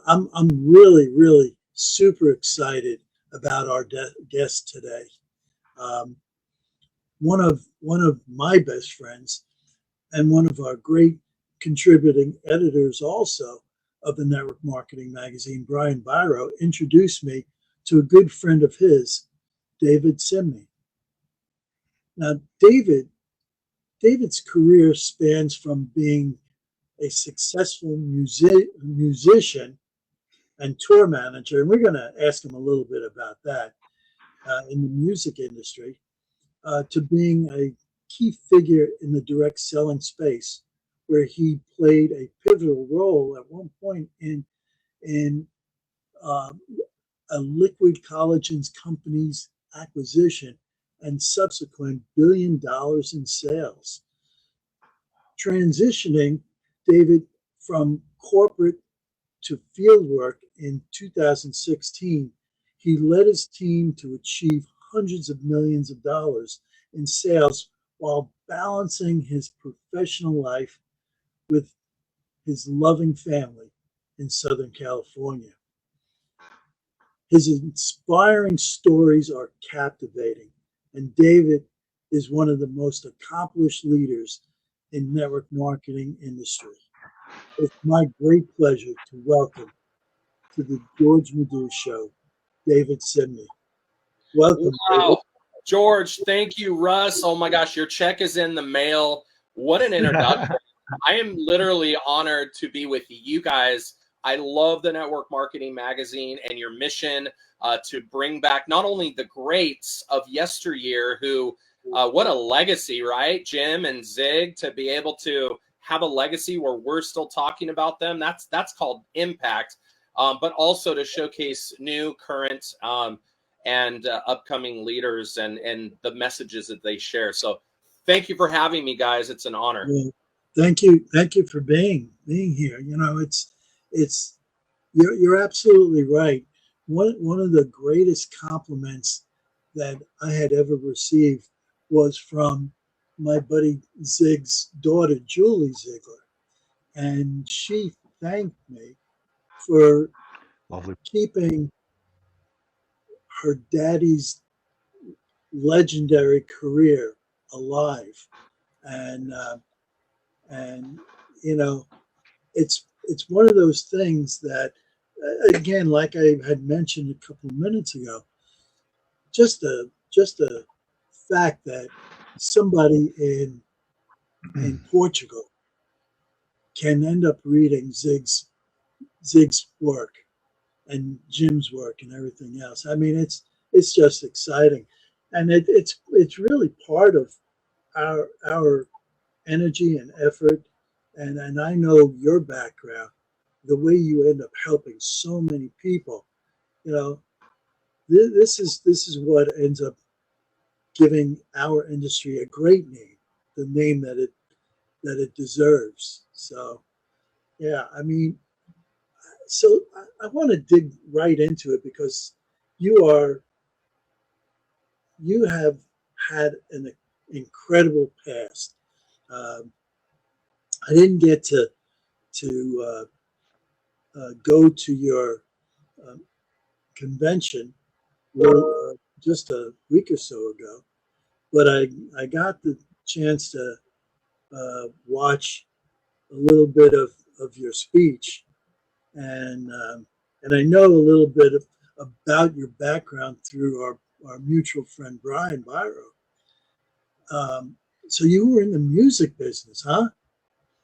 I'm really, really super excited about our guest today. Um, one of my best friends and one of our great contributing editors also of the Network Marketing Magazine, Brian Biro, introduced me to a good friend of his, David Ciemny. Now, David's career spans from being a successful musician and tour manager, and we're going to ask him a little bit about that in the music industry, to being a key figure in the direct selling space, where he played a pivotal role at one point in uh, a liquid collagens company's acquisition and subsequent $1 billion in sales. Transitioning David from corporate to fieldwork in 2016, he led his team to achieve hundreds of millions of dollars in sales while balancing his professional life with his loving family in Southern California. His inspiring stories are captivating, and David is one of the most accomplished leaders in network marketing industry. It's my great pleasure to welcome to the George Madiou Show, David Ciemny. Welcome, wow. David. George, thank you, Russ. Oh my gosh, your check is in the mail. What an introduction. I am literally honored to be with you guys. I love the Network Marketing Magazine and your mission to bring back not only the greats of yesteryear who, what a legacy, right? Jim and Zig, to be able to have a legacy where we're still talking about them. That's called impact, but also to showcase new, current, and upcoming leaders and the messages that they share. So thank you for having me, guys. It's an honor. Well, thank you for being here. You know, it's you're absolutely right. One of the greatest compliments that I had ever received was from my buddy Zig's daughter, Julie Ziegler, and she thanked me for Lovely. keeping her daddy's legendary career alive, and and you know, it's one of those things that, again, like I had mentioned a couple of minutes ago, just a fact that somebody in Portugal can end up reading Zig's work and Jim's work and everything else. I mean, it's just exciting, and it's really part of our energy and effort. And I know your background, the way you end up helping so many people. You know, this is what ends up giving our industry a great name, the name that it deserves. So yeah, I mean, so I want to dig right into it because you are you have had an incredible past. Um, I didn't get to go to your um, convention just a week or so ago, but I got the chance to watch a little bit of your speech, and I know a little bit about your background through our mutual friend Brian Biro. So you were in the music business, huh?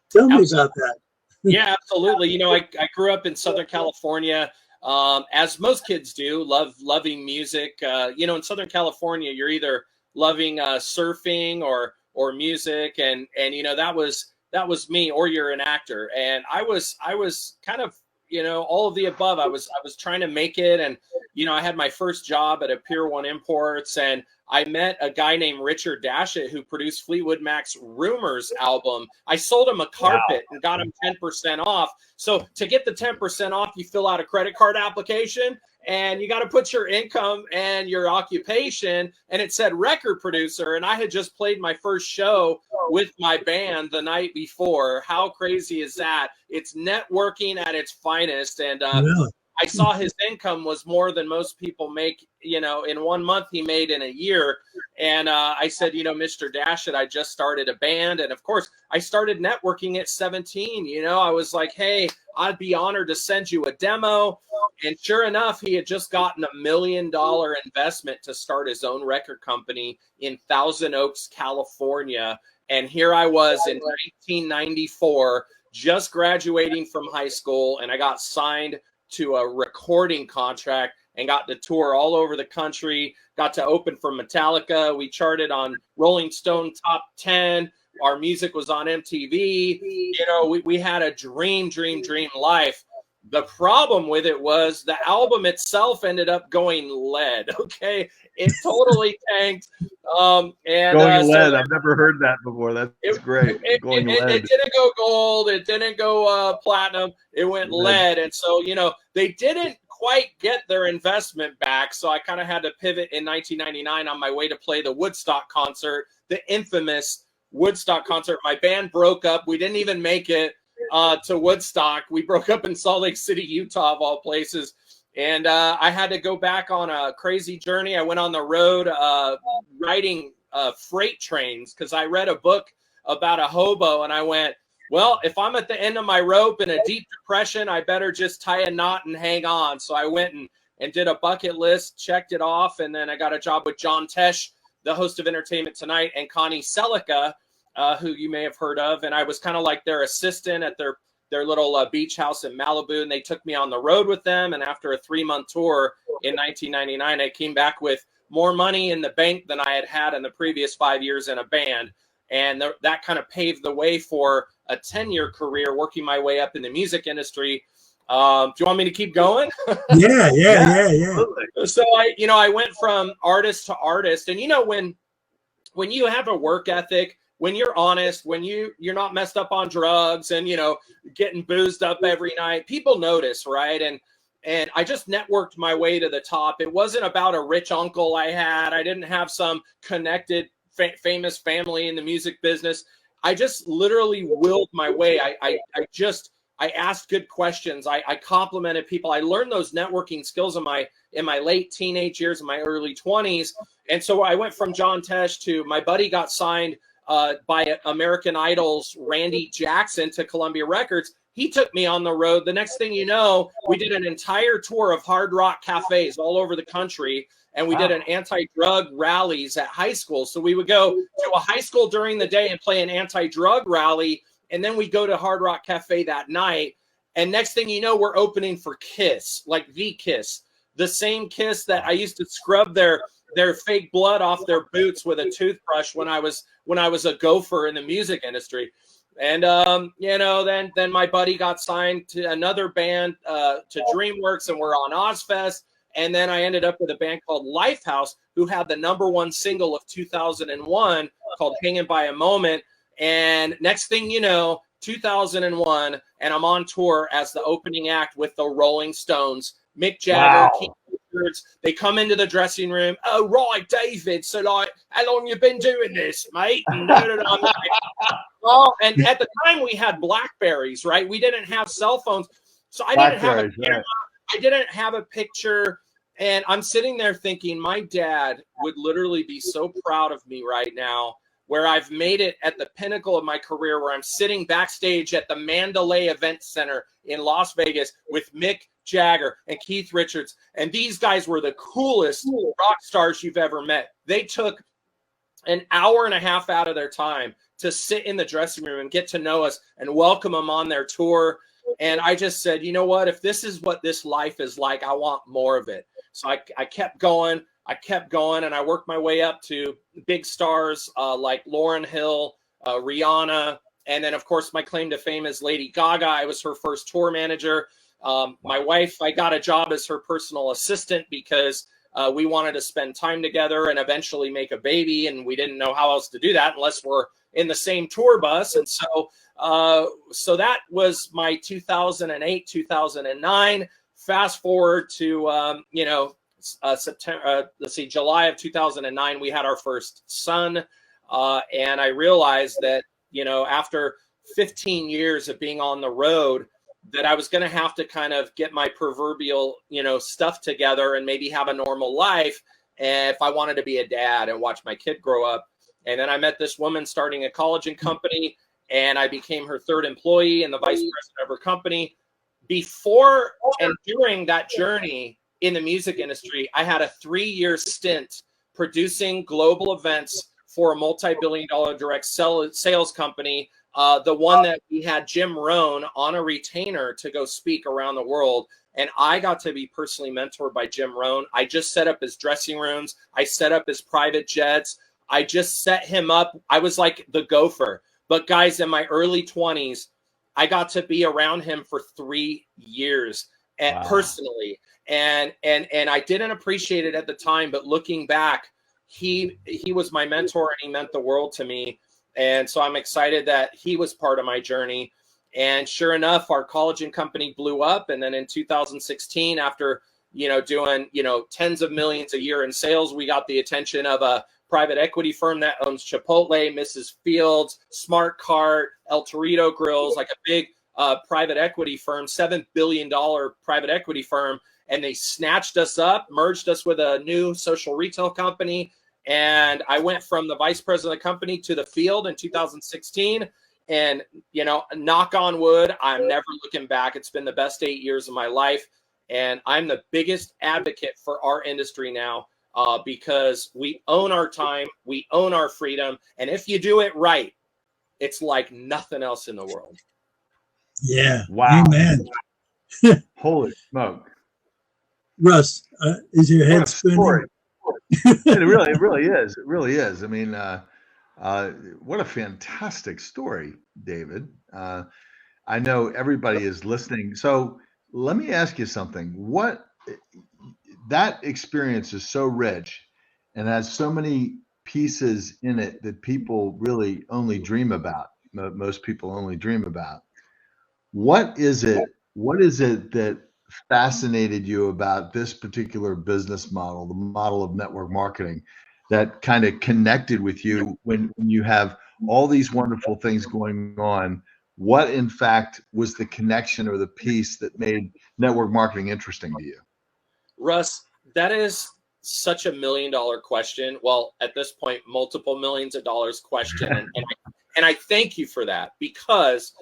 Tell me about that. Yeah, absolutely. You know, I grew up in Southern California, as most kids do, loving music. You know, in Southern California, you're either loving surfing or music, and you know that was me, or you're an actor. And I was kind of, you know, all of the above. I was trying to make it, and you know, I had my first job at a Pier 1 Imports, and I met a guy named Richard Dashett who produced Fleetwood Mac's Rumors album. I sold him a carpet and got him 10% off. So to get the 10% off, you fill out a credit card application. and you got to put your income and your occupation, and it said record producer, and I had just played my first show with my band the night before. How crazy is that? It's networking at its finest. And Really? I saw his income was more than most people make, in 1 month he made in a year. And I said, Mr. Dashit, I just started a band. And of course, I started networking at 17. I was like, hey, I'd be honored to send you a demo. And sure enough, he had just gotten $1 million investment to start his own record company in Thousand Oaks, California. And here I was in 1994, just graduating from high school, and I got signed to a recording contract and got to tour all over the country, got to open for Metallica. We charted on Rolling Stone Top 10. Our music was on MTV. We had a dream life. The problem with it was the album itself ended up going lead. Okay. It totally tanked. Going lead. I've never heard that before. That's great. It didn't go gold. It didn't go platinum. It went lead. And so, they didn't quite get their investment back. So I kind of had to pivot in 1999 on my way to play the Woodstock concert, the infamous Woodstock concert. My band broke up. We didn't even make it to Woodstock. We broke up in Salt Lake City, Utah, of all places. And I had to go back on a crazy journey. I went on the road riding freight trains because I read a book about a hobo, and I went, well, if I'm at the end of my rope in a deep depression, I better just tie a knot and hang on. So I went and did a bucket list, checked it off, and then I got a job with John Tesh, the host of Entertainment Tonight, and Connie Selica, who you may have heard of. And I was kind of like their assistant at their little beach house in Malibu, and they took me on the road with them. And after a 3-month tour in 1999, I came back with more money in the bank than I had in the previous 5 years in a band. And that kind of paved the way for a 10-year career working my way up in the music industry. Do you want me to keep going? Yeah. So I went from artist to artist. And when you have a work ethic, when you're honest, when you're not messed up on drugs and, getting boozed up every night, people notice, right? And I just networked my way to the top. It wasn't about a rich uncle I had. I didn't have some connected famous family in the music business. I just literally willed my way. I asked good questions. I complimented people. I learned those networking skills in my late teenage years, in my early 20s. And so I went from John Tesh to my buddy got signed by American Idol's Randy Jackson to Columbia Records. He took me on the road. The next thing you know, we did an entire tour of hard rock cafes all over the country. And we did an anti-drug rallies at high school. So we would go to a high school during the day and play an anti-drug rally. And then we go to Hard Rock Cafe that night. And next thing you know, we're opening for Kiss, like the Kiss. The same Kiss that I used to scrub their fake blood off their boots with a toothbrush when I was a gopher in the music industry. And, then my buddy got signed to another band, to DreamWorks, and we're on Ozfest. And then I ended up with a band called Lifehouse, who had the #1 single of 2001 called Hanging by a Moment. And next thing you know, 2001, and I'm on tour as the opening act with the Rolling Stones. Mick Jagger, Keith Richards, they come into the dressing room. Oh, right, David. So, like, how long you been doing this, mate? And I'm like, well, and at the time we had Blackberries, right? We didn't have cell phones. So I didn't have a camera. I didn't have a picture. And I'm sitting there thinking, my dad would literally be so proud of me right now, where I've made it at the pinnacle of my career, where I'm sitting backstage at the Mandalay Event Center in Las Vegas with Mick Jagger and Keith Richards. And these guys were the coolest rock stars you've ever met. They took an hour and a half out of their time to sit in the dressing room and get to know us and welcome them on their tour. And I just said, you know what, if this is what this life is like, I want more of it. So I kept going, and I worked my way up to big stars like Lauryn Hill, Rihanna. And then, of course, my claim to fame is Lady Gaga. I was her first tour manager. My wife, I got a job as her personal assistant because we wanted to spend time together and eventually make a baby. And we didn't know how else to do that unless we're in the same tour bus. And so that was my 2008, 2009. fast forward to, September, July of 2009, we had our first son. And I realized that, after 15 years of being on the road, that I was going to have to kind of get my proverbial, stuff together and maybe have a normal life if I wanted to be a dad and watch my kid grow up. And then I met this woman starting a collagen company, and I became her third employee and the vice president of her company. Before and during that journey in the music industry, I had a 3-year stint producing global events for a multi-billion-dollar direct sales company, the one that we had Jim Rohn on a retainer to go speak around the world. And I got to be personally mentored by Jim Rohn. I just set up his dressing rooms. I set up his private jets. I just set him up. I was like the gopher. But guys, in my early 20s, I got to be around him for 3 years personally. And I didn't appreciate it at the time, but looking back, he was my mentor and he meant the world to me. And so I'm excited that he was part of my journey. And sure enough, our collagen company blew up. And then in 2016, after, doing, tens of millions a year in sales, we got the attention of a private equity firm that owns Chipotle, Mrs. Fields, Smart Cart, El Torito Grills, like a big private equity firm, $7 billion private equity firm. And they snatched us up, merged us with a new social retail company. And I went from the vice president of the company to the field in 2016. And, knock on wood, I'm never looking back. It's been the best 8 years of my life. And I'm the biggest advocate for our industry now because we own our time, we own our freedom. And if you do it right, it's like nothing else in the world. Yeah. Wow. Amen. Holy smoke. Russ, is your head spinning? It really is. It really is. I mean, what a fantastic story, David. I know everybody is listening. So let me ask you something. That experience is so rich and has so many pieces in it that people really only dream about. Most people only dream about. What is it that fascinated you about this particular business model, the model of network marketing, that kind of connected with you when you have all these wonderful things going on? What, in fact, was the connection or the piece that made network marketing interesting to you? Russ, that is such $1 million question. Well, at this point, multiple millions of dollars question. And I thank you for that because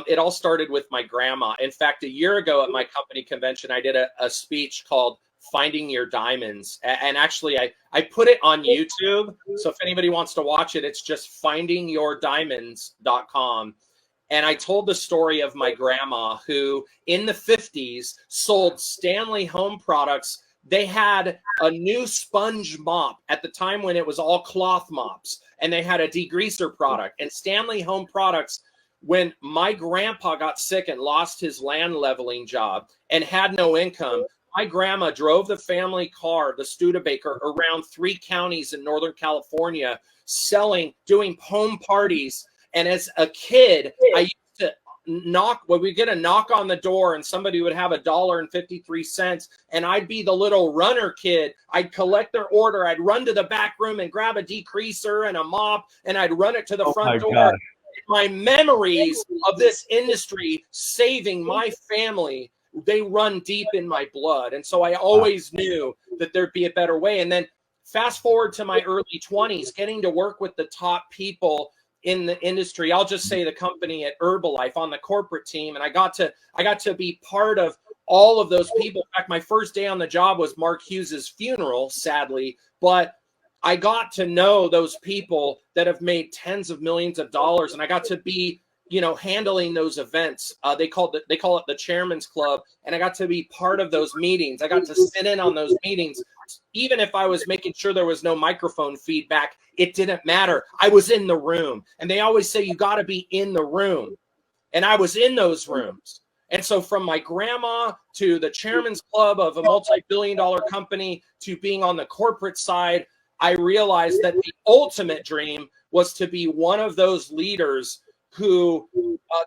it all started with my grandma. In fact, a year ago at my company convention, I did a speech called Finding Your Diamonds. And actually, I put it on YouTube. So if anybody wants to watch it, it's just findingyourdiamonds.com. And I told the story of my grandma who in the 50s sold Stanley Home Products. They had a new sponge mop at the time when it was all cloth mops. And they had a degreaser product. And Stanley Home Products, when my grandpa got sick and lost his land leveling job and had no income, my grandma drove the family car, the Studebaker, around 3 counties in Northern California, doing home parties. And as a kid, I used to we'd get a knock on the door and somebody would have $1.53 and I'd be the little runner kid. I'd collect their order. I'd run to the back room and grab a degreaser and a mop and I'd run it to the front door. Gosh. My memories of this industry saving my family, they run deep in my blood. And so I always knew that there'd be a better way. And then fast forward to my early 20s, getting to work with the top people in the industry. I'll just say the company at Herbalife on the corporate team. And I got to be part of all of those people. In fact, my first day on the job was Mark Hughes's funeral, sadly, but I got to know those people that have made tens of millions of dollars. And I got to be, handling those events. They call it the Chairman's Club. And I got to be part of those meetings. I got to sit in on those meetings. Even if I was making sure there was no microphone feedback, it didn't matter. I was in the room. And they always say, you got to be in the room. And I was in those rooms. And so from my grandma to the Chairman's Club of a multi-billion-dollar company to being on the corporate side, I realized that the ultimate dream was to be one of those leaders who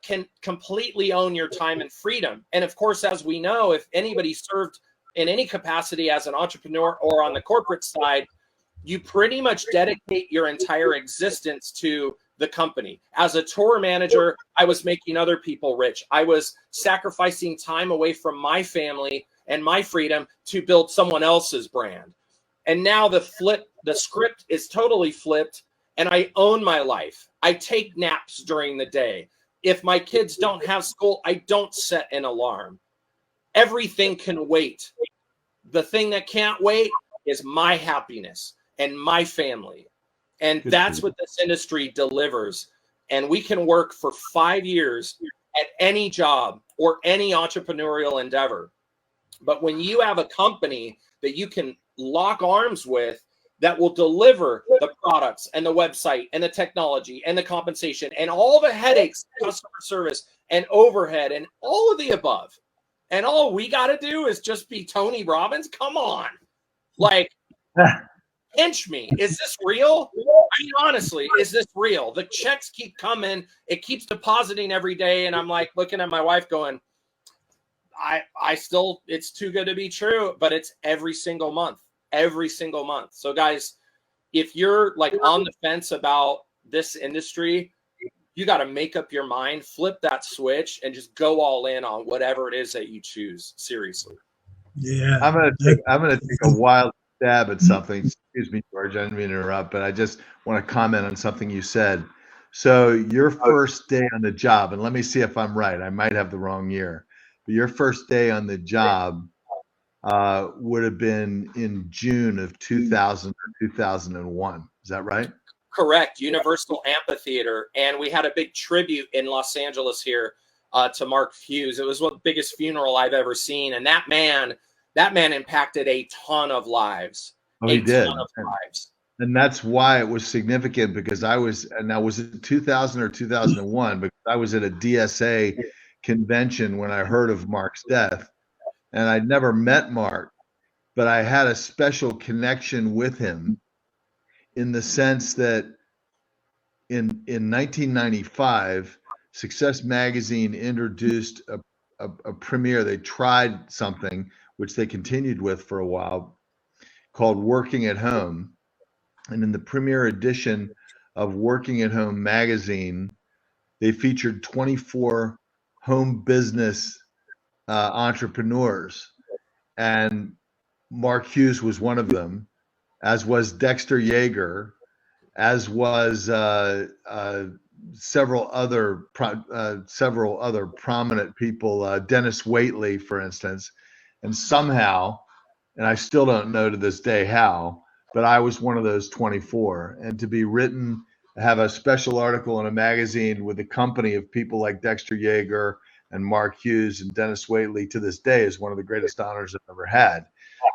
can completely own your time and freedom. And of course, as we know, if anybody served in any capacity as an entrepreneur or on the corporate side, you pretty much dedicate your entire existence to the company. As a tour manager, I was making other people rich. I was sacrificing time away from my family and my freedom to build someone else's brand. And now the script is totally flipped, and I own my life. I take naps during the day. If my kids don't have school, I don't set an alarm. Everything can wait. The thing that can't wait is my happiness and my family. And that's what this industry delivers. And we can work for 5 years at any job or any entrepreneurial endeavor. But when you have a company that you can lock arms with, that will deliver the products and the website and the technology and the compensation and all the headaches, customer service and overhead and all of the above. And all we got to do is just be Tony Robbins. Come on. Like, pinch me. Is this real? I mean, honestly, is this real? The checks keep coming. It keeps depositing every day. And I'm like looking at my wife going, I still, it's too good to be true, but it's every single month. So guys, if you're like on the fence about this industry, you got to make up your mind, flip that switch, and just go all in on whatever it is that you choose. Seriously. Yeah. I'm gonna take a wild stab at something. Excuse me, George, I didn't mean to interrupt, but I just want to comment on something you said. So your first day on the job, and let me see if I'm right. I might have the wrong year, but your first day on the job would have been in June of 2000 or 2001. Is that right? Correct. Universal Amphitheater. And we had a big tribute in Los Angeles here to Mark Hughes. It was one of the biggest funeral I've ever seen. And that man impacted a ton of lives. Oh, he did. Ton of lives. And that's why it was significant, because was it 2000 or 2001? Because I was at a DSA convention when I heard of Mark's death. And I'd never met Mark, but I had a special connection with him in the sense that in 1995, Success Magazine introduced a premiere. They tried something which they continued with for a while called Working at Home. And in the premiere edition of Working at Home magazine, they featured 24 home business entrepreneurs, and Mark Hughes was one of them, as was Dexter Yeager, as was several other prominent people, Dennis Waitley, for instance. And somehow, and I still don't know to this day how, but I was one of those 24. And to be written, have a special article in a magazine with a company of people like Dexter Yeager and Mark Hughes and Dennis Waitley to this day is one of the greatest honors I've ever had.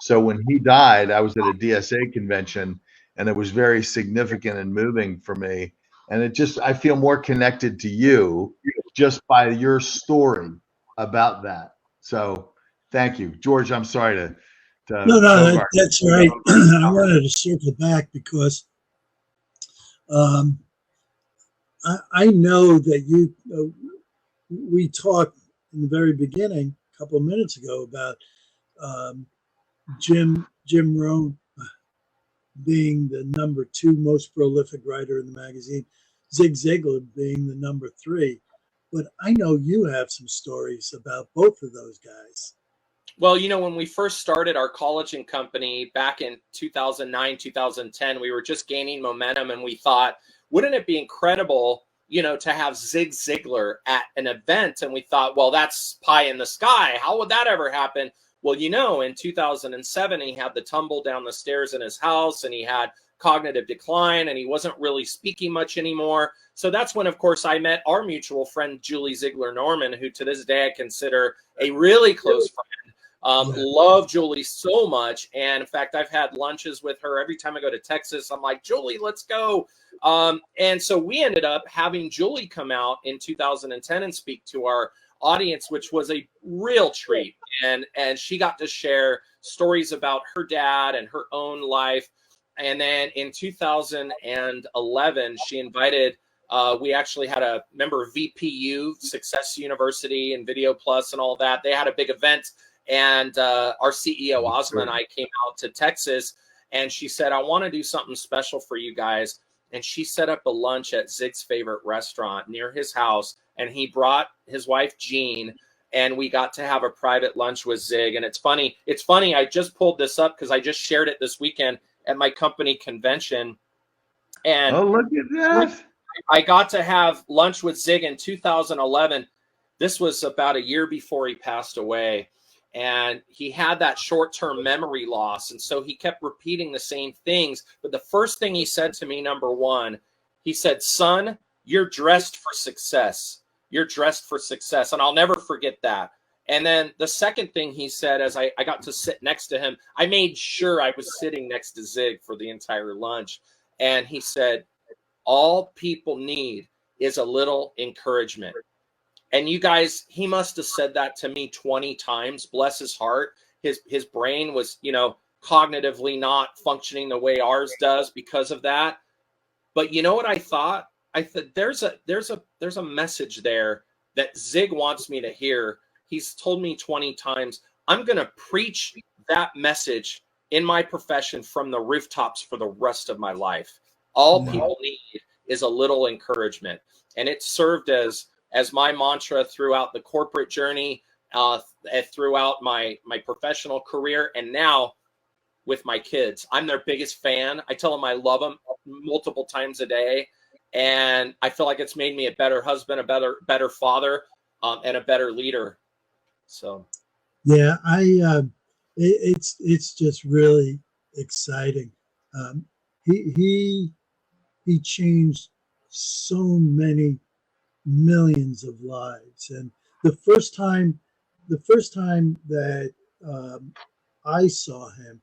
So when he died, I was at a DSA convention, and it was very significant and moving for me. And I feel more connected to you just by your story about that. So thank you, George. I'm sorry to No, that's right. I wanted to circle back because I know that we talked in the very beginning, a couple of minutes ago, about Jim Rohn being the number 2 most prolific writer in the magazine, Zig Ziglar being the number 3. But I know you have some stories about both of those guys. Well, when we first started our collagen company back in 2009, 2010, we were just gaining momentum, and we thought, wouldn't it be incredible, to have Zig Ziglar at an event? And we thought, well, that's pie in the sky. How would that ever happen? Well, in 2007, he had the tumble down the stairs in his house, and he had cognitive decline, and he wasn't really speaking much anymore. So that's when, of course, I met our mutual friend, Julie Ziegler Norman, who to this day I consider a really close friend. Love Julie so much. And in fact, I've had lunches with her every time I go to Texas. I'm like, Julie, let's go. And so we ended up having Julie come out in 2010 and speak to our audience, which was a real treat. And she got to share stories about her dad and her own life. And then in 2011, she invited We actually had a member of VPU, Success University, and Video Plus and all that. They had a big event, and our CEO, Ozma, and I came out to Texas, and she said, I want to do something special for you guys. And she set up a lunch at Zig's favorite restaurant near his house, and he brought his wife, Jean, and we got to have a private lunch with Zig. And it's funny. I just pulled this up because I just shared it this weekend at my company convention. And oh, look at that. I got to have lunch with Zig in 2011. This was about a year before he passed away. And he had that short-term memory loss. And so he kept repeating the same things. But the first thing he said to me, number one, he said, son, you're dressed for success. You're dressed for success. And I'll never forget that. And then the second thing he said, as I got to sit next to him, I made sure I was sitting next to Zig for the entire lunch. And he said, all people need is a little encouragement. And you guys, he must have said that to me 20 times. Bless his heart. His brain was, cognitively not functioning the way ours does because of that. But you know what I thought? I thought there's a message there that Zig wants me to hear. He's told me 20 times, I'm going to preach that message in my profession from the rooftops for the rest of my life. All people need is a little encouragement. And it served as my mantra throughout the corporate journey, throughout my professional career, and now with my kids. I'm their biggest fan. I tell them I love them multiple times a day, and I feel like it's made me a better husband, a better father, and a better leader. So, yeah, it's just really exciting. He changed so many millions of lives, and the first time that I saw him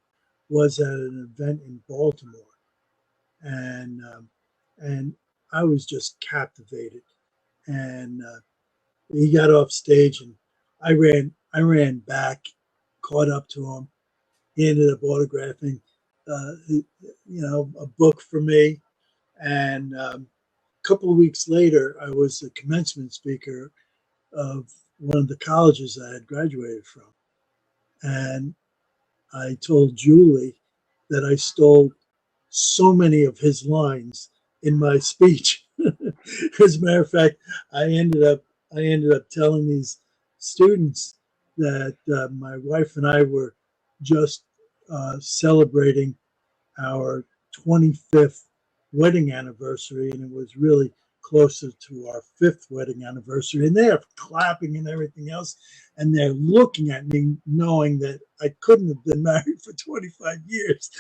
was at an event in Baltimore, and I was just captivated. And he got off stage, and I ran back, caught up to him. He ended up autographing, a book for me, and a couple of weeks later, I was a commencement speaker of one of the colleges I had graduated from. And I told Julie that I stole so many of his lines in my speech. As a matter of fact, I ended up telling these students that my wife and I were just celebrating our 25th wedding anniversary, and it was really closer to our 5th wedding anniversary, and they're clapping and everything else, and they're looking at me knowing that I couldn't have been married for 25 years.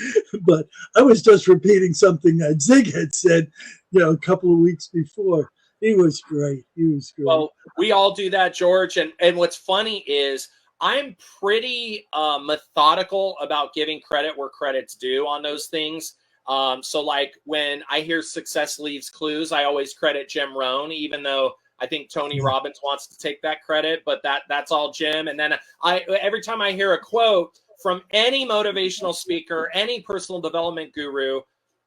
But I was just repeating something that Zig had said, a couple of weeks before. He was great. Well, we all do that, George. And what's funny is I'm pretty methodical about giving credit where credit's due on those things. So like when I hear success leaves clues, I always credit Jim Rohn, even though I think Tony Robbins wants to take that credit, but that's all Jim. And then every time I hear a quote from any motivational speaker, any personal development guru,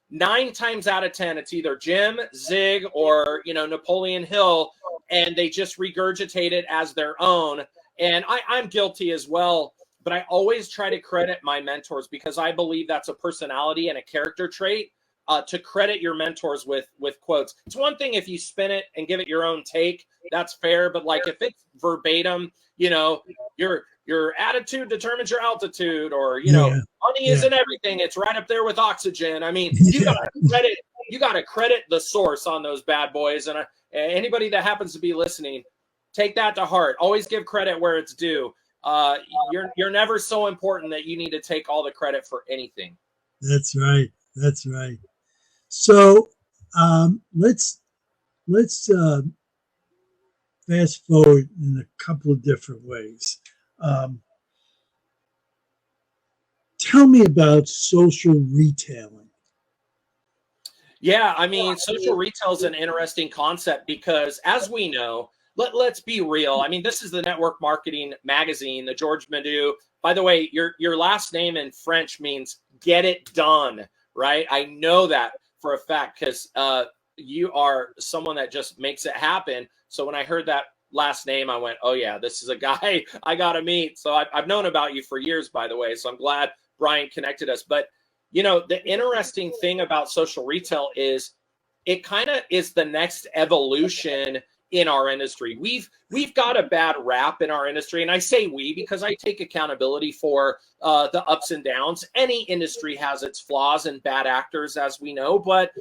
9 times out of 10, it's either Jim, Zig, or Napoleon Hill, and they just regurgitate it as their own. And I'm guilty as well. But I always try to credit my mentors because I believe that's a personality and a character trait, to credit your mentors with quotes. It's one thing if you spin it and give it your own take, that's fair. But like if it's verbatim, your attitude determines your altitude, or money isn't everything. It's right up there with oxygen. I mean, you gotta credit the source on those bad boys. And anybody that happens to be listening, take that to heart. Always give credit where it's due. You're never so important that you need to take all the credit for anything. That's right. So let's fast forward in a couple of different ways. Tell me about social retailing. Yeah, I mean, social retail is an interesting concept because, as we know, let's be real. I mean, this is the Network Marketing Magazine, the George Madiou. By the way, your last name in French means "get it done," right? I know that for a fact because you are someone that just makes it happen. So when I heard that last name, I went, oh yeah, this is a guy I got to meet. So I've known about you for years, by the way. So I'm glad Brian connected us. But, you know, the interesting thing about social retail is it kind of is the next evolution in our industry. We've got a bad rap in our industry, and I say we because I take accountability for the ups and downs. Any industry has its flaws and bad actors, as we know, but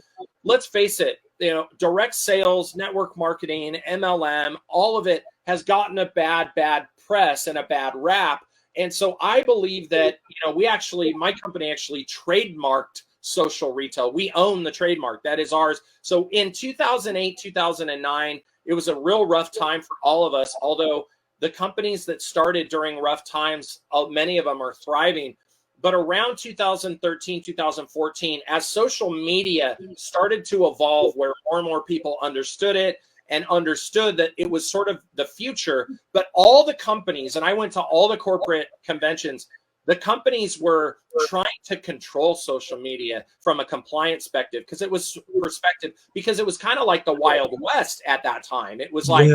let's face it, you know, direct sales, network marketing, MLM, all of it has gotten a bad press and a bad rap. And so I believe that, you know, my company actually trademarked social retail. We own the trademark. That is ours. So in 2008, 2009, it was a real rough time for all of us, although the companies that started during rough times, many of them are thriving. But around 2013, 2014, as social media started to evolve where more and more people understood it and understood that it was sort of the future, but all the companies, and I went to all the corporate conventions, the companies were trying to control social media from a compliance perspective, because it was kind of like the Wild West at that time. It was like,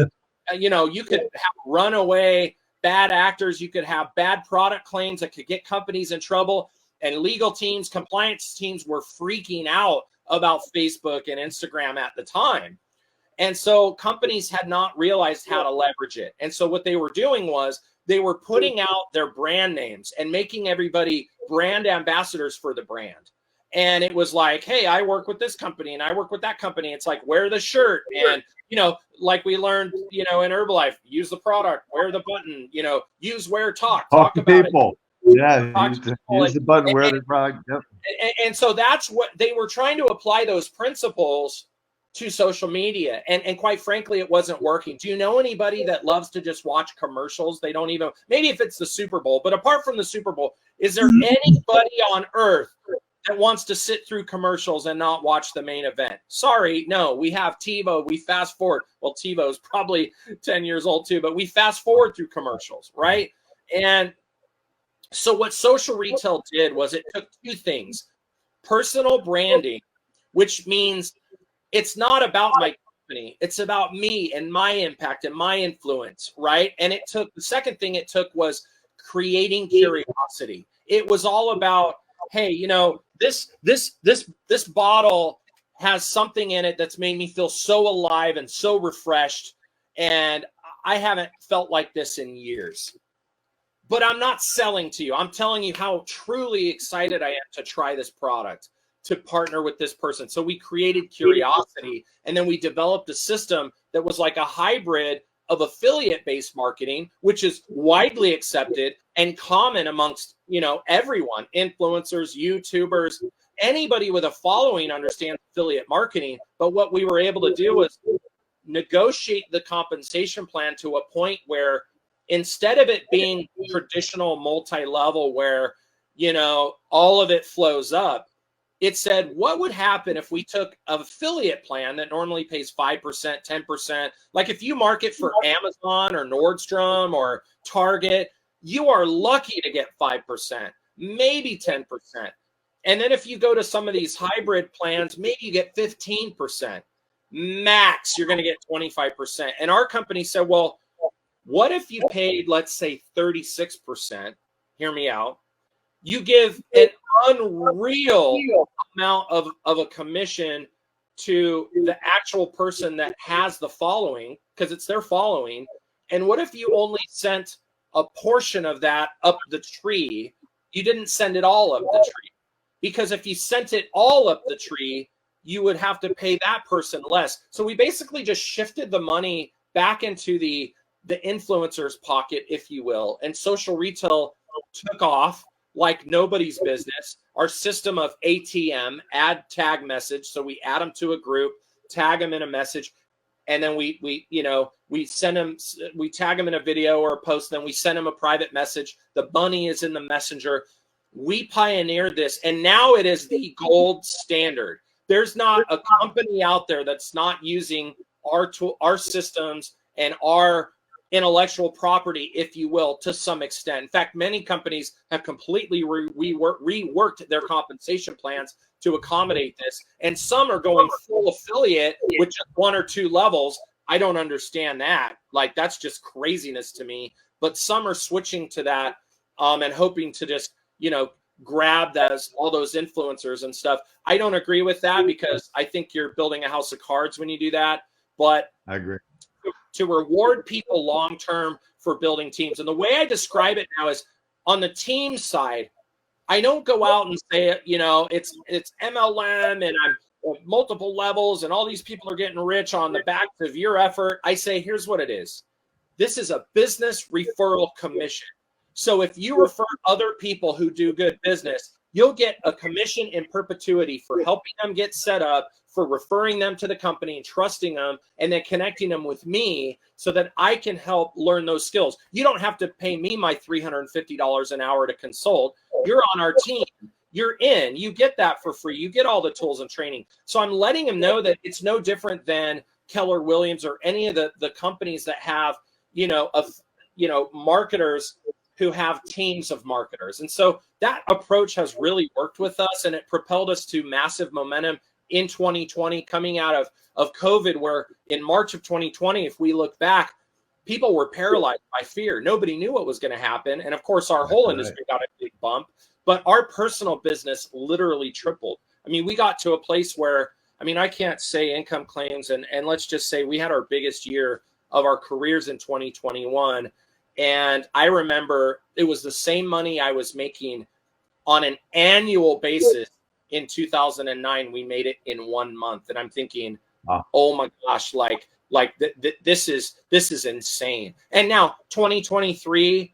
you know, you could have runaway bad actors, you could have bad product claims that could get companies in trouble, and legal teams, compliance teams were freaking out about Facebook and Instagram at the time. And so companies had not realized how to leverage it. And so what they were doing was they were putting out their brand names and making everybody brand ambassadors for the brand. And it was like, hey, I work with this company and I work with that company. It's like, wear the shirt. And, you know, like we learned, you know, in Herbalife, use the product, wear the button, you know, use, wear, talk about people. It. Yeah, use the button, wear the product. Yep. And so that's what they were trying to apply, those principles to social media. And quite frankly, it wasn't working. Do you know anybody that loves to just watch commercials? They don't even, maybe if it's the Super Bowl, but apart from the Super Bowl, is there anybody on earth that wants to sit through commercials and not watch the main event? Sorry, no. We have TiVo. We fast forward. Well, TiVo's probably 10 years old too, but we fast forward through commercials, right? And so what social retail did was it took two things: personal branding, which means it's not about my company. It's about me and my impact and my influence, right? And it took, the second thing it took was creating curiosity. It was all about, hey, you know, this bottle has something in it that's made me feel so alive and so refreshed, and I haven't felt like this in years. But I'm not selling to you. I'm telling you how truly excited I am to try this product, to partner with this person. So we created curiosity, and then we developed a system that was like a hybrid of affiliate-based marketing, which is widely accepted and common amongst, you know, everyone, influencers, YouTubers, anybody with a following understands affiliate marketing. But what we were able to do was negotiate the compensation plan to a point where instead of it being traditional multi-level where, you know, all of it flows up, it said, what would happen if we took an affiliate plan that normally pays 5%, 10%? Like if you market for Amazon or Nordstrom or Target, you are lucky to get 5%, maybe 10%. And then if you go to some of these hybrid plans, maybe you get 15%. Max, you're going to get 25%. And our company said, well, what if you paid, let's say 36%? Hear me out. You give an unreal amount of a commission to the actual person that has the following, because it's their following. And what if you only sent a portion of that up the tree? You didn't send it all up the tree. Because if you sent it all up the tree, you would have to pay that person less. So we basically just shifted the money back into the influencer's pocket, if you will. And social retail took off like nobody's business. Our system of ATM, add tag message. So we add them to a group, tag them in a message, and then we send them, we tag them in a video or a post, then we send them a private message. The money is in the messenger. We pioneered this, and now it is the gold standard. There's not a company out there that's not using our systems and our intellectual property, if you will, to some extent. In fact, many companies have completely reworked their compensation plans to accommodate this. And some are going full affiliate with just 1 or 2 levels. I don't understand that. Like, that's just craziness to me. But some are switching to that and hoping to just, grab all those influencers and stuff. I don't agree with that because I think you're building a house of cards when you do that. But I agree. To reward people long term for building teams. And the way I describe it now is on the team side, I don't go out and say, it's MLM and I'm multiple levels and all these people are getting rich on the backs of your effort. I say, here's what it is. This is a business referral commission. So if you refer other people who do good business, you'll get a commission in perpetuity for helping them get set up, for referring them to the company and trusting them, and then connecting them with me so that I can help learn those skills. You don't have to pay me my $350 an hour to consult. You're on our team. You're in. You get that for free. You get all the tools and training. So I'm letting them know that it's no different than Keller Williams or any of the companies that have, marketers who have teams of marketers. And so that approach has really worked with us, and it propelled us to massive momentum in 2020 coming out of COVID, where in March of 2020, if we look back, people were paralyzed by fear. Nobody knew what was going to happen. And of course, our whole industry got a big bump, but our personal business literally tripled. I mean, we got to a place where, I can't say income claims, and let's just say we had our biggest year of our careers in 2021. And I remember it was the same money I was making on an annual basis in 2009. We made it in 1 month. And I'm thinking, oh my gosh, this is insane. And now 2023,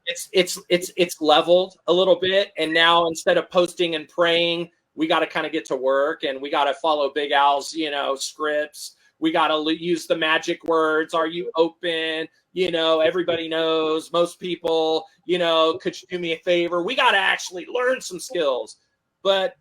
it's leveled a little bit. And now instead of posting and praying, we got to kind of get to work, and we got to follow Big Al's, scripts. We got to use the magic words. Are you open? Everybody knows, most people, could you do me a favor? We got to actually learn some skills. But,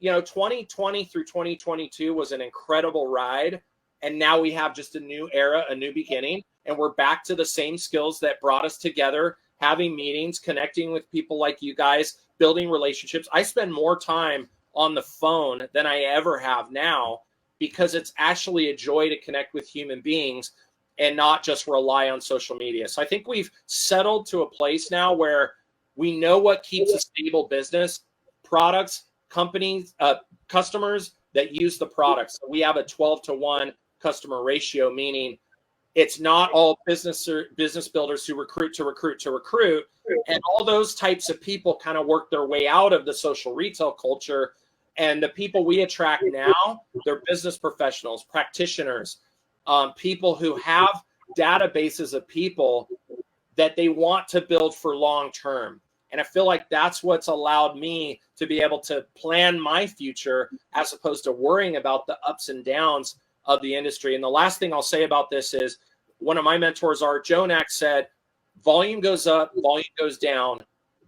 2020 through 2022 was an incredible ride. And now we have just a new era, a new beginning. And we're back to the same skills that brought us together, having meetings, connecting with people like you guys, building relationships. I spend more time on the phone than I ever have now, because it's actually a joy to connect with human beings and not just rely on social media. So I think we've settled to a place now where we know what keeps a stable business: products, companies, customers that use the products. So we have a 12-to-1 customer ratio, meaning it's not all business builders who recruit to recruit to recruit. And all those types of people kind of work their way out of the social retail culture. And the people we attract now, they're business professionals, practitioners, people who have databases of people that they want to build for long term. And I feel like that's what's allowed me to be able to plan my future as opposed to worrying about the ups and downs of the industry. And the last thing I'll say about this is one of my mentors, Art Jonak, said, volume goes up, volume goes down,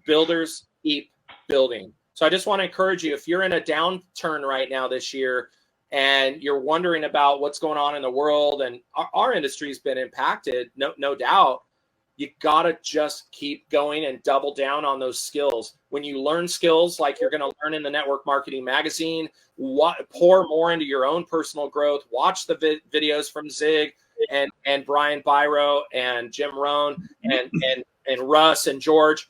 builders keep building. So I just want to encourage you, if you're in a downturn right now this year and you're wondering about what's going on in the world, and our industry has been impacted, no doubt, you got to just keep going and double down on those skills. When you learn skills like you're going to learn in the Network Marketing Magazine, pour more into your own personal growth, watch the videos from Zig and Brian Biro and Jim Rohn and Russ and George.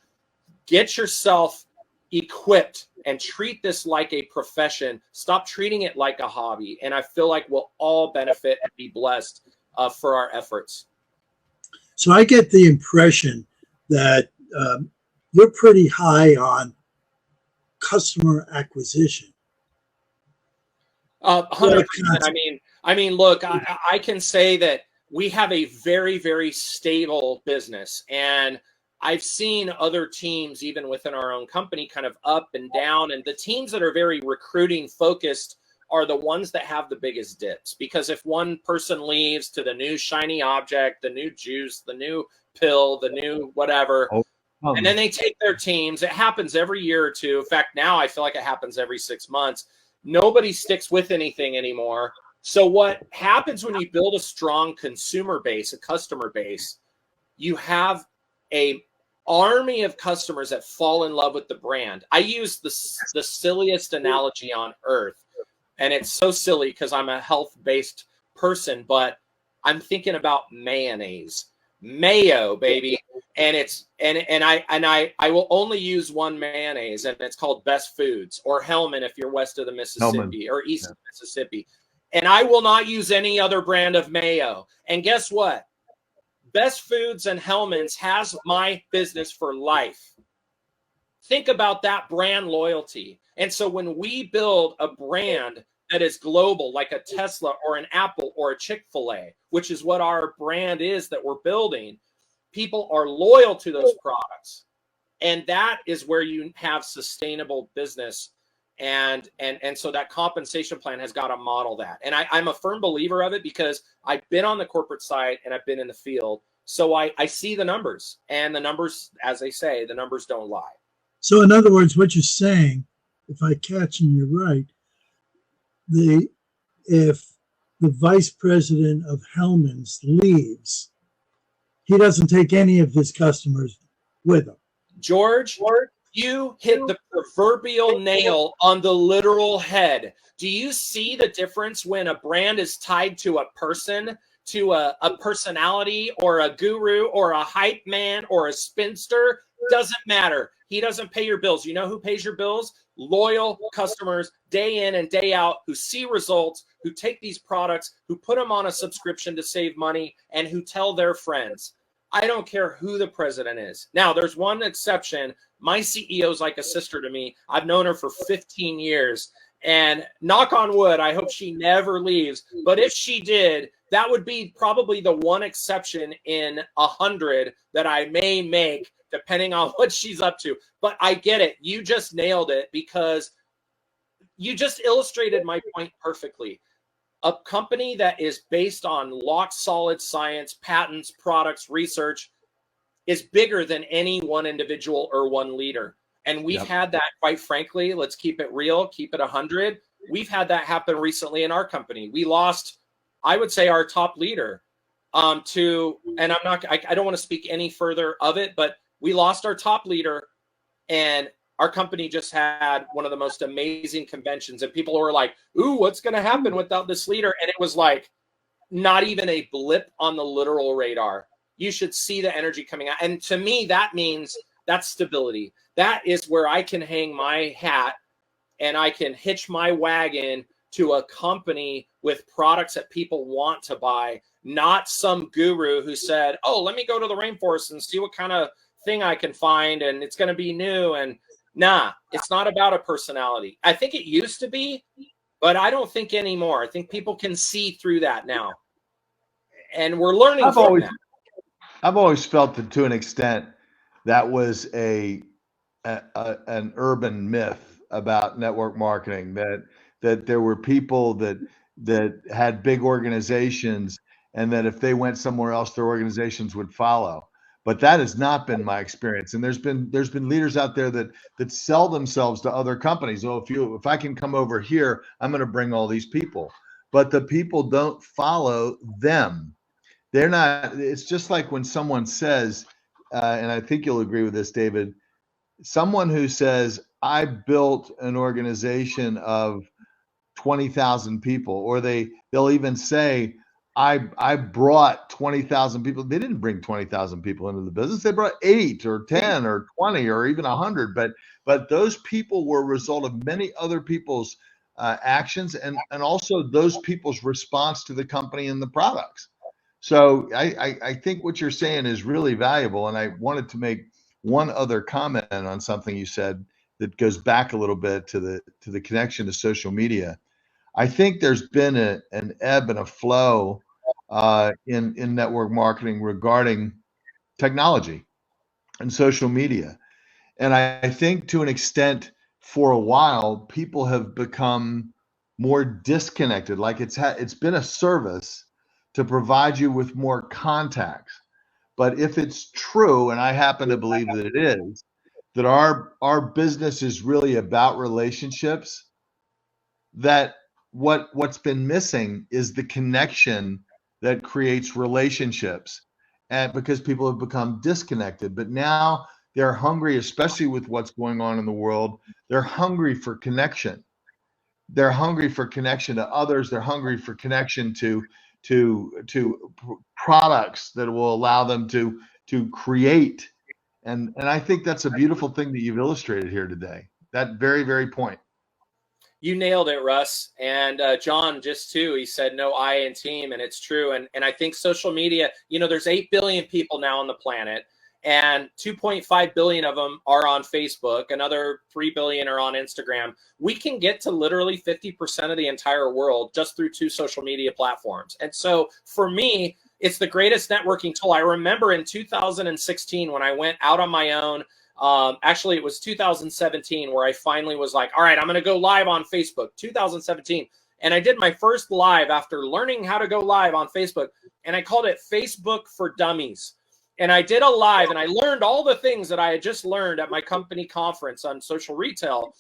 Get yourself equipped and treat this like a profession. Stop treating it like a hobby. And I feel like we'll all benefit and be blessed for our efforts. So I get the impression that you're pretty high on customer acquisition. 100%. I mean, look, I can say that we have a very, very stable business, and I've seen other teams, even within our own company, kind of up and down. And the teams that are very recruiting focused are the ones that have the biggest dips. Because if one person leaves to the new shiny object, the new juice, the new pill, the new whatever, and then they take their teams, it happens every year or two. In fact, now I feel like it happens every 6 months. Nobody sticks with anything anymore. So what happens when you build a strong consumer base, a customer base, you have a army of customers that fall in love with the brand. I use the silliest analogy on earth, and it's so silly because I'm a health-based person, but I'm thinking about mayonnaise, mayo, baby. And it's I will only use one mayonnaise, and it's called Best Foods, or Hellman if you're west of the Mississippi, or east of Mississippi. And I will not use any other brand of mayo. And guess what? Best Foods and Hellman's has my business for life. Think about that brand loyalty. And so when we build a brand that is global, like a Tesla or an Apple or a Chick-fil-A, which is what our brand is that we're building, people are loyal to those products. And that is where you have sustainable business. And so that compensation plan has got to model that. And I'm a firm believer of it because I've been on the corporate side and I've been in the field. So I see the numbers, and the numbers, as they say, the numbers don't lie. So in other words, what you're saying, if I catch and you're right, if the vice president of Hellman's leaves, he doesn't take any of his customers with him. George, you hit the proverbial nail on the literal head. Do you see the difference when a brand is tied to a person, to a personality, or a guru, or a hype man, or a spinster? Doesn't matter. He doesn't pay your bills. You know who pays your bills? Loyal customers, day in and day out, who see results, who take these products, who put them on a subscription to save money, and who tell their friends. I don't care who the president is. Now, there's one exception. My CEO is like a sister to me. I've known her for 15 years. And knock on wood, I hope she never leaves. But if she did, that would be probably the one exception in 100 that I may make, depending on what she's up to. But I get it. You just nailed it, because you just illustrated my point perfectly. A company that is based on lock solid science, patents, products, research is bigger than any one individual or one leader. And we've had that, quite frankly, let's keep it real, keep it 100. We've had that happen recently in our company. We lost, I would say, our top leader and I don't want to speak any further of it, but we lost our top leader, and our company just had one of the most amazing conventions, and people were like, ooh, what's going to happen without this leader? And it was like not even a blip on the literal radar. You should see the energy coming out. And to me, that means that's stability. That is where I can hang my hat and I can hitch my wagon to a company with products that people want to buy, not some guru who said, oh, let me go to the rainforest and see what kind of thing I can find, and it's going to be new. And nah, it's not about a personality. I think it used to be, but I don't think anymore. I think people can see through that now. And we're learning from that. I've always felt that, to an extent, that was an urban myth about network marketing, that there were people that had big organizations, and that if they went somewhere else, their organizations would follow. But that has not been my experience. And there's been leaders out there that sell themselves to other companies. Oh, if I can come over here, I'm going to bring all these people. But the people don't follow them. They're not. It's just like when someone says, and I think you'll agree with this, David, someone who says, I built an organization of 20,000 people, or they'll even say, I brought 20,000 people. They didn't bring 20,000 people into the business. They brought 8 or 10 or 20 or even 100. But those people were a result of many other people's actions, and also those people's response to the company and the products. So I think what you're saying is really valuable. And I wanted to make one other comment on something you said that goes back a little bit to the connection to social media. I think there's been an ebb and a flow in network marketing regarding technology and social media. And I think, to an extent, for a while, people have become more disconnected. Like it's been a service to provide you with more contacts. But if it's true, and I happen to believe that it is, that our business is really about relationships, that what's been missing is the connection that creates relationships. and because people have become disconnected. But now they're hungry, especially with what's going on in the world. They're hungry for connection. They're hungry for connection to others. They're hungry for connection to products that will allow them to create. And I think that's a beautiful thing that you've illustrated here today. That very, very point. You nailed it, Russ. And John, just too, he said no I in team, and it's true. And I think social media, you know, there's 8 billion people now on the planet, and 2.5 billion of them are on Facebook. Another 3 billion are on Instagram. We can get to literally 50% of the entire world just through 2 social media platforms. And so for me, it's the greatest networking tool. I remember in 2016 when I went out on my own. Actually, it was 2017 where I finally was like, all right, I'm going to go live on Facebook. 2017. And I did my first live after learning how to go live on Facebook. And I called it Facebook for Dummies. And I did a live and I learned all the things that I had just learned at my company conference on social retail.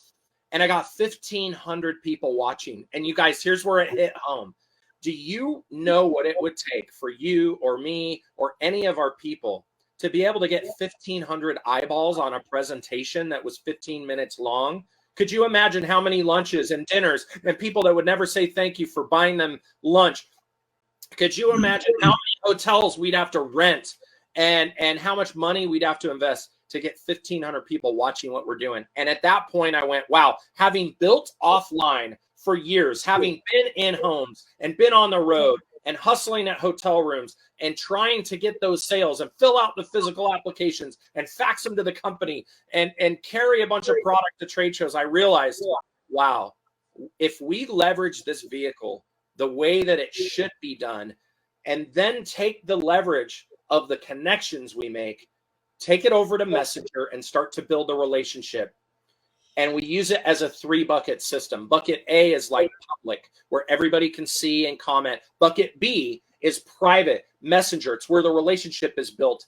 And I got 1,500 people watching. And you guys, here's where it hit home. Do you know what it would take for you or me or any of our people to be able to get 1,500 eyeballs on a presentation that was 15 minutes long? Could you imagine how many lunches and dinners and people that would never say thank you for buying them lunch? Could you imagine how many hotels we'd have to rent and how much money we'd have to invest to get 1,500 people watching what we're doing? And at that point, I went, wow, having built offline for years, having been in homes and been on the road and hustling at hotel rooms and trying to get those sales and fill out the physical applications and fax them to the company and carry a bunch of product to trade shows, I realized, wow, if we leverage this vehicle the way that it should be done, and then take the leverage of the connections we make, take it over to Messenger and start to build a relationship. And we use it as a 3-bucket system. Bucket A is like public, where everybody can see and comment. Bucket B is private, Messenger. It's where the relationship is built.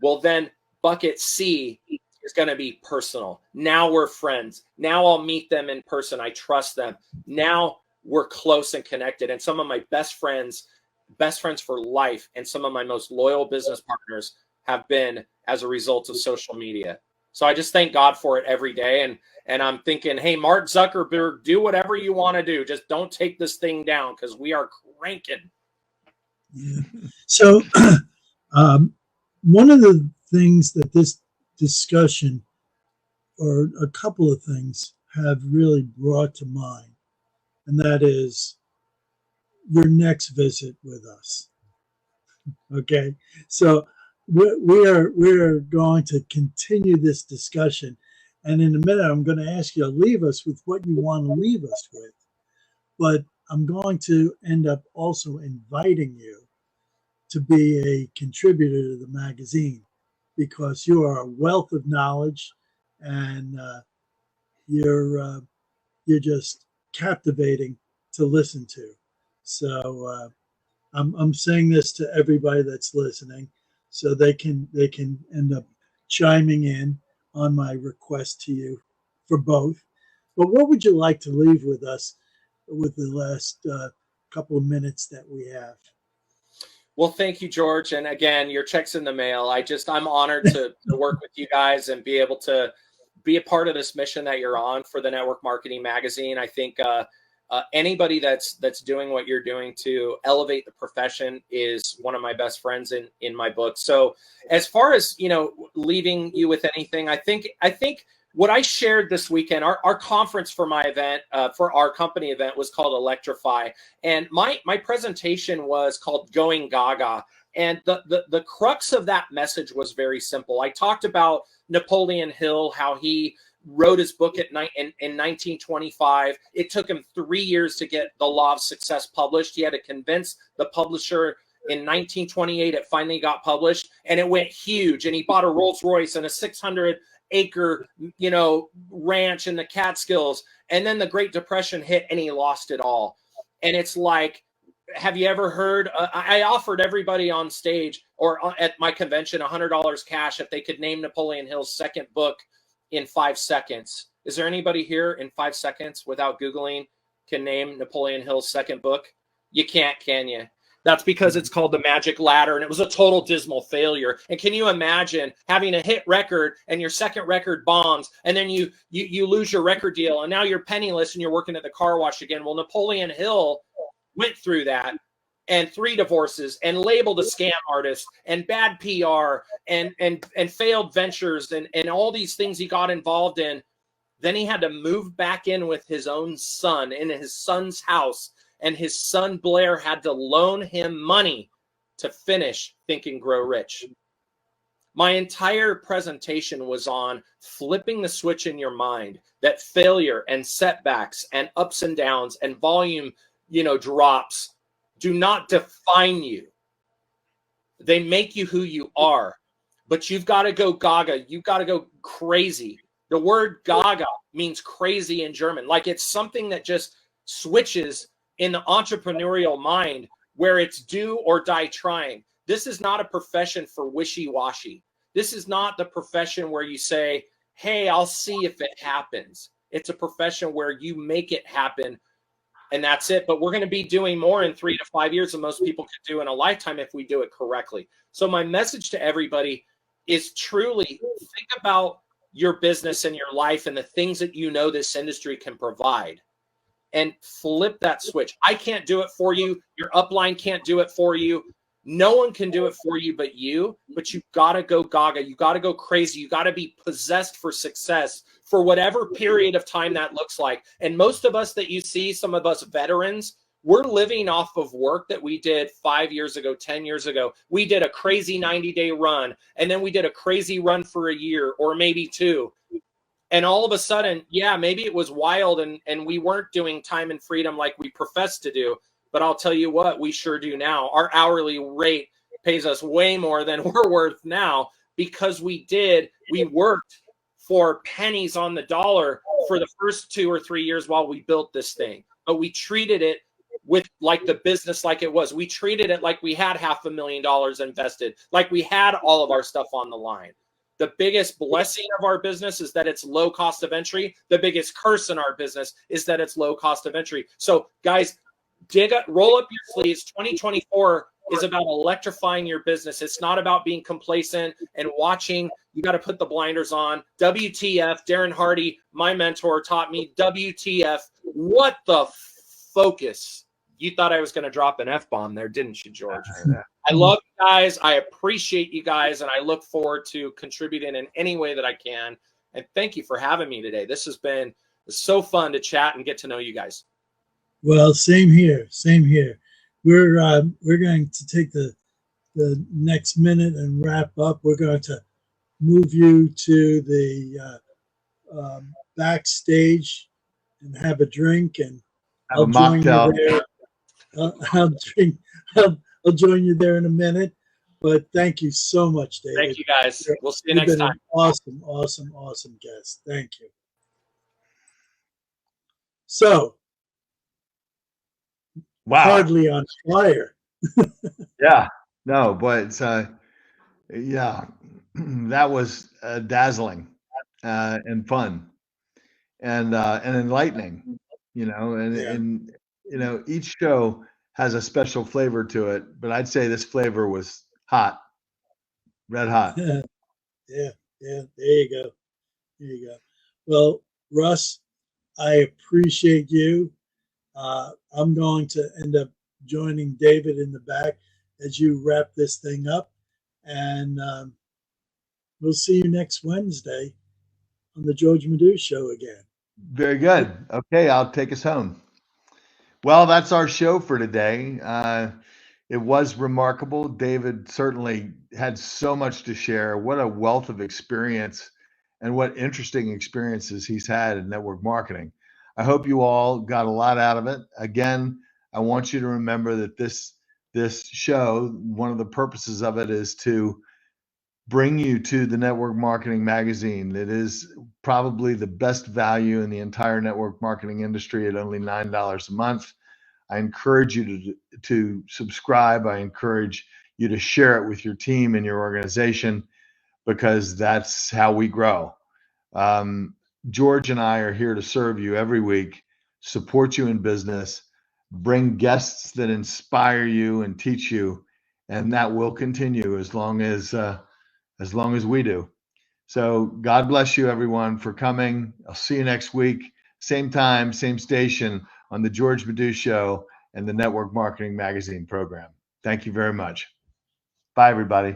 Well, then bucket C is going to be personal. Now we're friends. Now I'll meet them in person. I trust them. Now we're close and connected. And some of my best friends for life, and some of my most loyal business partners have been as a result of social media. So I just thank God for it every day. And I'm thinking, hey, Mark Zuckerberg, do whatever you want to do. Just don't take this thing down, because we are cranking. Yeah. So one of the things that this discussion, or a couple of things, have really brought to mind, and that is your next visit with us. Okay, so we are going to continue this discussion, and in a minute I'm going to ask you to leave us with what you want to leave us with, but I'm going to end up also inviting you to be a contributor to the magazine, because you are a wealth of knowledge, and you're just captivating to listen to. So I'm saying this to everybody that's listening, so they can end up chiming in on my request to you for both. But what would you like to leave with us with the last couple of minutes that we have? Well, thank you, George. And again, your check's in the mail. I'm honored to work with you guys and be able to be a part of this mission that you're on for the Network Marketing Magazine. I think anybody that's doing what you're doing to elevate the profession is one of my best friends in my book. So as far as, leaving you with anything, I think what I shared this weekend, our conference for my event, for our company event, was called Electrify. And my presentation was called Going Gaga. And the crux of that message was very simple. I talked about Napoleon Hill, how he wrote his book in 1925. It took him 3 years to get The Law of Success published. He had to convince the publisher. In 1928, it finally got published, and it went huge. And he bought a Rolls Royce and a 600-acre, ranch in the Catskills. And then the Great Depression hit, and he lost it all. And it's like, have you ever heard? I offered everybody on stage or at my convention $100 cash if they could name Napoleon Hill's second book in 5 seconds. Is there anybody here in 5 seconds without Googling can name Napoleon Hill's second book? You can't, can you? That's because it's called the Magic Ladder, and it was a total dismal failure. And can you imagine having a hit record and your second record bombs, and then you lose your record deal, and now you're penniless and you're working at the car wash again? Well, Napoleon Hill went through that, and 3 divorces, and labeled a scam artist, and bad PR, and failed ventures, and all these things he got involved in. Then he had to move back in with his own son in his son's house, and his son Blair had to loan him money to finish Think and Grow Rich. My entire presentation was on flipping the switch in your mind that failure and setbacks and ups and downs and volume, drops do not define you. They make you who you are, but you've got to go gaga. You've got to go crazy. The word gaga means crazy in German. Like, it's something that just switches in the entrepreneurial mind where it's do or die trying. This is not a profession for wishy-washy. This is not the profession where you say, hey, I'll see if it happens. It's a profession where you make it happen, and that's it. But we're going to be doing more in 3 to 5 years than most people could do in a lifetime if we do it correctly. So my message to everybody is truly think about your business and your life and the things that this industry can provide, and flip that switch. I can't do it for you. Your upline can't do it for you. No one can do it for you but you. But you've got to go gaga. You got to go crazy. You got to be possessed for success for whatever period of time that looks like. And most of us that you see, some of us veterans, we're living off of work that we did 5 years ago, 10 years ago. We did a crazy 90-day run, and then we did a crazy run for a year or maybe 2. And all of a sudden, yeah, maybe it was wild and we weren't doing time and freedom like we professed to do. But I'll tell you what, we sure do now. Our hourly rate pays us way more than we're worth now because we worked for pennies on the dollar for the first 2 or 3 years while we built this thing. But we treated it with like the business like it was. We treated it like we had $500,000 invested, like we had all of our stuff on the line. The biggest blessing of our business is that it's low cost of entry. The biggest curse in our business is that it's low cost of entry. So guys, roll up your sleeves. 2024 is about electrifying your business. It's not about being complacent and watching. You got to put the blinders on. WTF, Darren Hardy, my mentor, taught me WTF. What the focus? You thought I was going to drop an F-bomb there, didn't you, George? I love you guys. I appreciate you guys, and I look forward to contributing in any way that I can. And thank you for having me today. This has been so fun to chat and get to know you guys. Well, same here. Same here. We're going to take the next minute and wrap up. We're going to move you to the backstage and have a drink, and I'll join you there. I'll join you there in a minute. But thank you so much, David. Thank you, guys. We'll see you next time. Awesome, awesome, awesome guest. Thank you. So, wow, hardly on fire. Yeah, no, but yeah, that was dazzling and fun and enlightening, and each show has a special flavor to it, but I'd say this flavor was hot, red hot. Yeah, there you go. There you go. Well, Russ, I appreciate you. I'm going to end up joining David in the back as you wrap this thing up, and we'll see you next Wednesday on the George Madiou Show again. Very good. Okay, I'll take us home. Well, that's our show for today. It was remarkable. David certainly had so much to share. What a wealth of experience and what interesting experiences he's had in network marketing. I hope you all got a lot out of it. Again, I want you to remember that this show, one of the purposes of it is to bring you to the Network Marketing Magazine. That is probably the best value in the entire network marketing industry at only $9 a month. I encourage you to subscribe. I encourage you to share it with your team and your organization, because that's how we grow. George and I are here to serve you every week, support you in business, bring guests that inspire you and teach you, and that will continue as long as we do. So God bless you, everyone, for coming. I'll see you next week, same time, same station on the George Madiou Show and the Network Marketing Magazine program. Thank you very much. Bye, everybody.